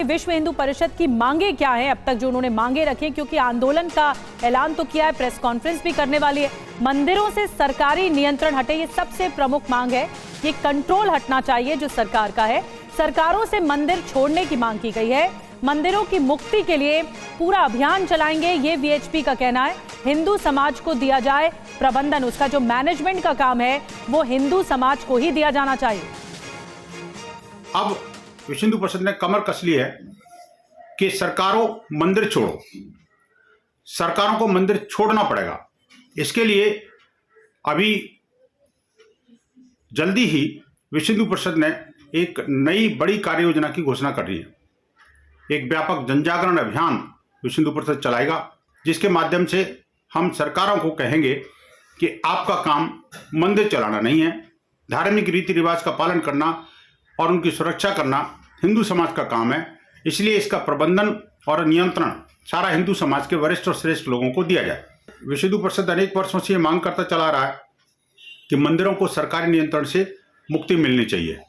विश्व हिंदू परिषद की मांगे क्या है अब तक जो उन्होंने मांगे रखी, क्योंकि आंदोलन का ऐलान तो किया है, प्रेस कॉन्फ्रेंस भी करने वाली है। मंदिरों से सरकारी नियंत्रण हटे, ये सबसे प्रमुख मांग है। ये कंट्रोल हटना चाहिए जो सरकार का है। सरकारों से मंदिर छोड़ने की मांग की गई है। मंदिरों की मुक्ति के लिए पूरा अभियान चलाएंगे, ये वीएचपी का कहना है। हिंदू समाज को दिया जाए प्रबंधन, उसका जो मैनेजमेंट का काम है वो हिंदू समाज को ही दिया जाना चाहिए। अब विश्व हिंदू परिषद ने कमर कस ली है कि सरकारों मंदिर छोड़ो, सरकारों को मंदिर छोड़ना पड़ेगा। इसके लिए अभी जल्दी ही विश्व हिंदू परिषद ने एक नई बड़ी कार्य योजना की घोषणा कर रही है। एक व्यापक जनजागरण अभियान विश्व हिंदू परिषद चलाएगा, जिसके माध्यम से हम सरकारों को कहेंगे कि आपका काम मंदिर चलाना नहीं है, धार्मिक रीति रिवाज का पालन करना और उनकी सुरक्षा करना हिंदू समाज का काम है। इसलिए इसका प्रबंधन और नियंत्रण सारा हिंदू समाज के वरिष्ठ और श्रेष्ठ लोगों को दिया जाए। विश्व हिंदू परिषद अनेक वर्षों से ये मांग करता चला रहा है कि मंदिरों को सरकारी नियंत्रण से मुक्ति मिलनी चाहिए।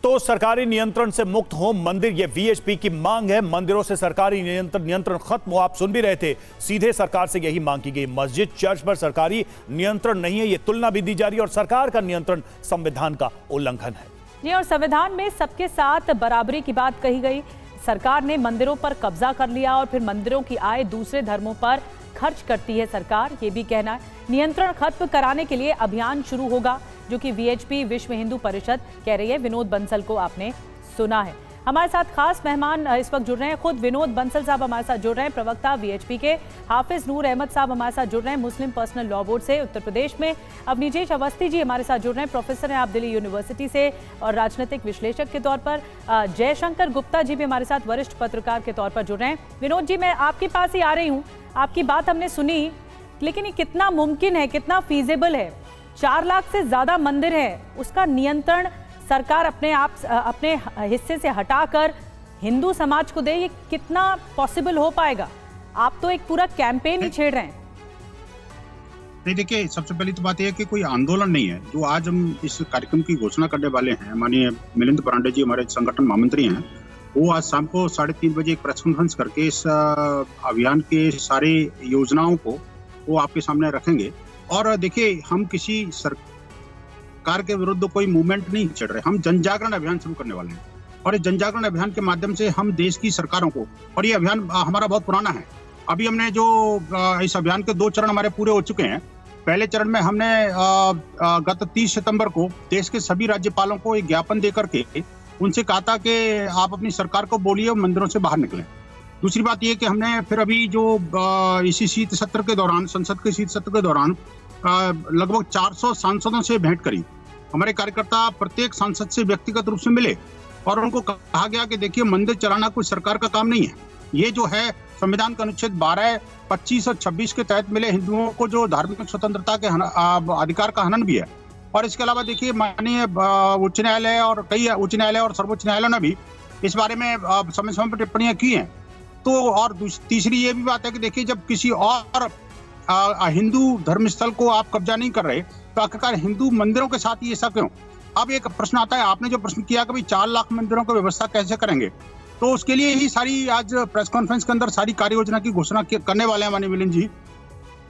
तो सरकारी नियंत्रण से मुक्त हो मंदिर, ये वीएचपी की मांग है। मंदिरों से सरकारी नियंत्रण खत्म हो। आप सुन भी रहे थे, सीधे सरकार से यही मांग की गई। मस्जिद चर्च पर सरकारी नियंत्रण नहीं है, ये तुलना भी दी जा रही है। और सरकार का नियंत्रण संविधान का उल्लंघन है जी। और संविधान में सबके साथ बराबरी की बात कही गई। सरकार ने मंदिरों पर कब्जा कर लिया और फिर मंदिरों की आय दूसरे धर्मों पर खर्च करती है सरकार, ये भी कहना है। नियंत्रण खत्म कराने के लिए अभियान शुरू होगा, जो कि वीएचपी विश्व हिंदू परिषद कह रही है। विनोद बंसल को आपने सुना है। हमारे साथ खास मेहमान इस वक्त जुड़ रहे हैं, खुद विनोद बंसल साहब हमारे साथ जुड़ रहे हैं, प्रवक्ता वीएचपी के। हाफिज नूर अहमद साहब हमारे साथ जुड़ रहे हैं, मुस्लिम पर्सनल लॉ बोर्ड से उत्तर प्रदेश में। अब निजेश अवस्थी जी हमारे साथ जुड़ रहे हैं, प्रोफेसर हैं आप दिल्ली यूनिवर्सिटी से और राजनीतिक विश्लेषक के तौर पर। जयशंकर गुप्ता जी भी हमारे साथ वरिष्ठ पत्रकार के तौर पर जुड़ रहे हैं। विनोद जी, मैं आपके पास ही आ रही हूँ। आपकी बात हमने सुनी, लेकिन ये कितना मुमकिन है, कितना फीजिबल है? 4 लाख से ज्यादा मंदिर है, उसका नियंत्रण सरकार अपने हिस्से से हटाकर हिंदू समाज को दे, ये कितना पॉसिबल हो पाएगा? आप तो एक पूरा कैंपेन ही छेड़ रहे हैं। नहीं, देखिए, सबसे पहली तो बात यह है कि कोई आंदोलन नहीं है। जो आज हम इस कार्यक्रम की घोषणा करने वाले हैं, माननीय मिलिंद पांडे जी हमारे संगठन महामंत्री हैं, वो आज शाम को 3:30 बजे एक प्रेस कॉन्फ्रेंस करके इस अभियान के सारे योजनाओं को वो आपके सामने रखेंगे। और देखिए, हम किसी सरकार के विरुद्ध कोई मूवमेंट नहीं छेड़ रहे, हम जन जागरण अभियान शुरू करने वाले हैं। और इस जन जागरण अभियान के माध्यम से हम देश की सरकारों को, और ये अभियान हमारा बहुत पुराना है, अभी हमने जो इस अभियान के 2 चरण हमारे पूरे हो चुके हैं। पहले चरण में हमने गत 30 सितंबर को देश के सभी राज्यपालों को एक ज्ञापन देकर के उनसे कहा था कि आप अपनी सरकार को बोलिए मंदिरों से बाहर निकलें। दूसरी बात यह कि हमने फिर अभी जो इसी शीत सत्र के दौरान, संसद के शीत सत्र के दौरान लगभग 400 सांसदों से भेंट करी। हमारे कार्यकर्ता प्रत्येक सांसद से व्यक्तिगत रूप से मिले और उनको कहा गया कि देखिए, मंदिर चलाना कोई सरकार का काम नहीं है। ये जो है संविधान का अनुच्छेद 12, 25 और 26 के तहत मिले हिंदुओं को जो धार्मिक स्वतंत्रता के अधिकार का हनन भी है। और इसके अलावा देखिए, माननीय उच्च न्यायालय और कई उच्च न्यायालय और सर्वोच्च न्यायालय ने भी इस बारे में समय समय पर टिप्पणियां की हैं। तो और तीसरी ये भी बात है कि देखिए, जब किसी और हिंदू धर्मस्थल को आप कब्जा नहीं कर रहे, तो आखिरकार हिंदू मंदिरों के साथ ही ऐसा क्यों? अब एक प्रश्न आता है, आपने जो प्रश्न किया कि 4 लाख मंदिरों की व्यवस्था कैसे करेंगे, तो उसके लिए ही सारी आज प्रेस कॉन्फ्रेंस के अंदर सारी कार्य योजना की घोषणा करने वाले हैं माननीय मिलिंद जी।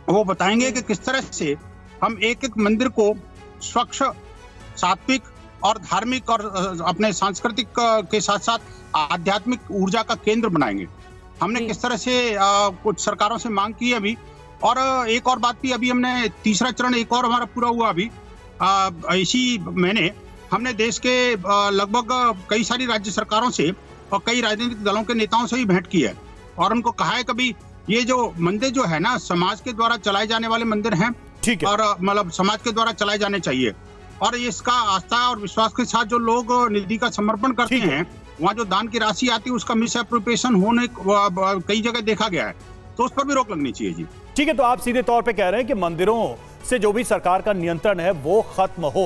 वो बताएंगे कि किस तरह से हम एक एक मंदिर को स्वच्छ, सात्विक और धार्मिक और अपने सांस्कृतिक के साथ साथ आध्यात्मिक ऊर्जा का केंद्र बनाएंगे। हमने किस तरह से कुछ सरकारों से मांग की है अभी। और एक और बात भी, अभी हमने तीसरा चरण एक और हमारा पूरा हुआ अभी इसी महीने। हमने देश के लगभग कई सारी राज्य सरकारों से और कई राजनीतिक दलों के नेताओं से भी भेंट की है और उनको कहा है कभी ये जो मंदिर जो है ना, समाज के द्वारा चलाए जाने वाले मंदिर हैं, ठीक है, और मतलब समाज के द्वारा चलाए जाने चाहिए। और इसका आस्था और विश्वास के साथ जो लोग निधि का समर्पण करते हैं, वहाँ जो दान की राशि आती है उसका मिस एप्रोप्रिएशन होने कई जगह देखा गया है, तो उस पर भी रोक लगनी चाहिए जी। ठीक है, तो आप सीधे तौर पे कह रहे हैं कि मंदिरों से जो भी सरकार का नियंत्रण है वो खत्म हो।